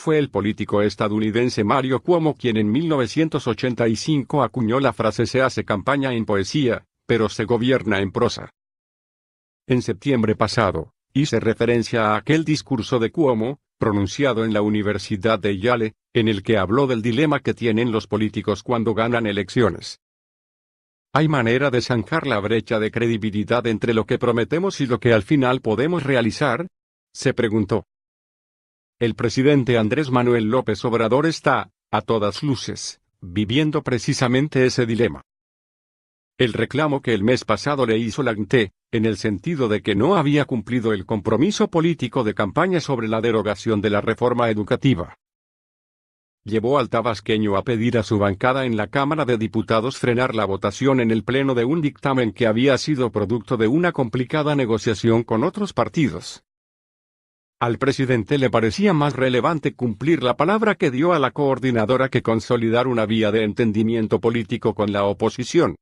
fue el político estadounidense Mario Cuomo quien en 1985 acuñó la frase "se hace campaña en poesía, pero se gobierna en prosa". En septiembre pasado, hice referencia a aquel discurso de Cuomo, pronunciado en la Universidad de Yale, en el que habló del dilema que tienen los políticos cuando ganan elecciones. ¿Hay manera de zanjar la brecha de credibilidad entre lo que prometemos y lo que al final podemos realizar?, se preguntó. El presidente Andrés Manuel López Obrador está, a todas luces, viviendo precisamente ese dilema. El reclamo que el mes pasado le hizo la ANTE, en el sentido de que no había cumplido el compromiso político de campaña sobre la derogación de la reforma educativa, llevó al tabasqueño a pedir a su bancada en la Cámara de Diputados frenar la votación en el Pleno de un dictamen que había sido producto de una complicada negociación con otros partidos. Al presidente le parecía más relevante cumplir la palabra que dio a la coordinadora que consolidar una vía de entendimiento político con la oposición.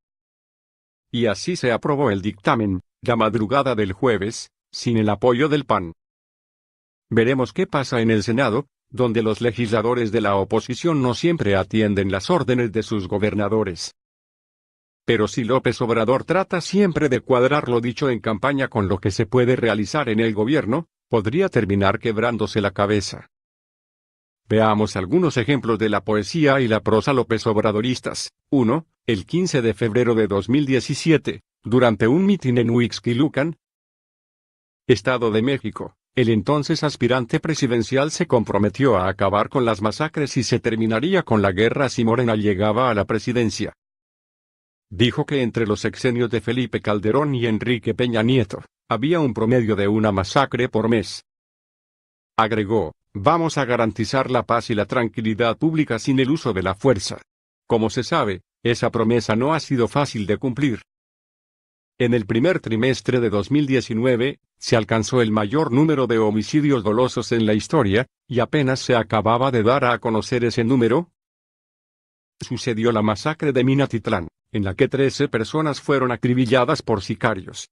Y así se aprobó el dictamen, la madrugada del jueves, sin el apoyo del PAN. Veremos qué pasa en el Senado, donde los legisladores de la oposición no siempre atienden las órdenes de sus gobernadores. Pero si López Obrador trata siempre de cuadrar lo dicho en campaña con lo que se puede realizar en el gobierno, podría terminar quebrándose la cabeza. Veamos algunos ejemplos de la poesía y la prosa López Obradoristas. 1. El 15 de febrero de 2017, durante un mitin en Huixquilucan, Estado de México, el entonces aspirante presidencial se comprometió a acabar con las masacres y se terminaría con la guerra si Morena llegaba a la presidencia. Dijo que entre los sexenios de Felipe Calderón y Enrique Peña Nieto, había un promedio de una masacre por mes. Agregó: "Vamos a garantizar la paz y la tranquilidad pública sin el uso de la fuerza". Como se sabe, esa promesa no ha sido fácil de cumplir. En el primer trimestre de 2019, se alcanzó el mayor número de homicidios dolosos en la historia, y apenas se acababa de dar a conocer ese número. Sucedió la masacre de Minatitlán, en la que 13 personas fueron acribilladas por sicarios.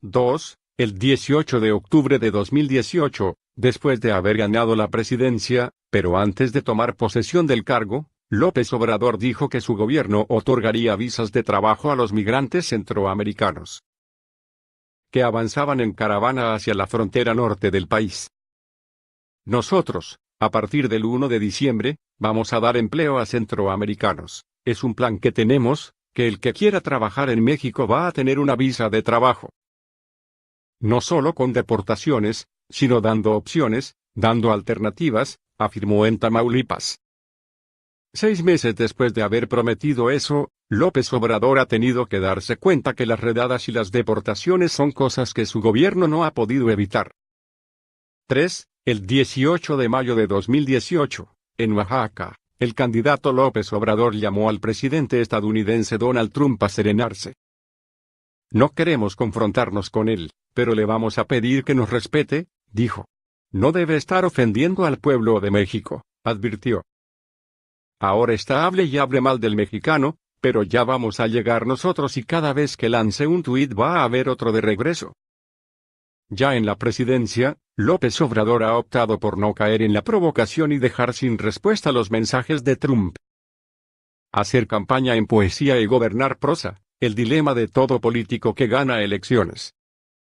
2. El 18 de octubre de 2018, después de haber ganado la presidencia, pero antes de tomar posesión del cargo, López Obrador dijo que su gobierno otorgaría visas de trabajo a los migrantes centroamericanos que avanzaban en caravana hacia la frontera norte del país. Nosotros, a partir del 1 de diciembre, vamos a dar empleo a centroamericanos. Es un plan que tenemos, que el que quiera trabajar en México va a tener una visa de trabajo. No solo con deportaciones, sino dando opciones, dando alternativas, afirmó en Tamaulipas. 6 meses después de haber prometido eso, López Obrador ha tenido que darse cuenta que las redadas y las deportaciones son cosas que su gobierno no ha podido evitar. 3. El 18 de mayo de 2018, en Oaxaca, el candidato López Obrador llamó al presidente estadounidense Donald Trump a serenarse. "No queremos confrontarnos con él, pero le vamos a pedir que nos respete", dijo. "No debe estar ofendiendo al pueblo de México", advirtió. "Ahora está hable y hable mal del mexicano, pero ya vamos a llegar nosotros y cada vez que lance un tuit va a haber otro de regreso". Ya en la presidencia, López Obrador ha optado por no caer en la provocación y dejar sin respuesta los mensajes de Trump. Hacer campaña en poesía y gobernar prosa, el dilema de todo político que gana elecciones.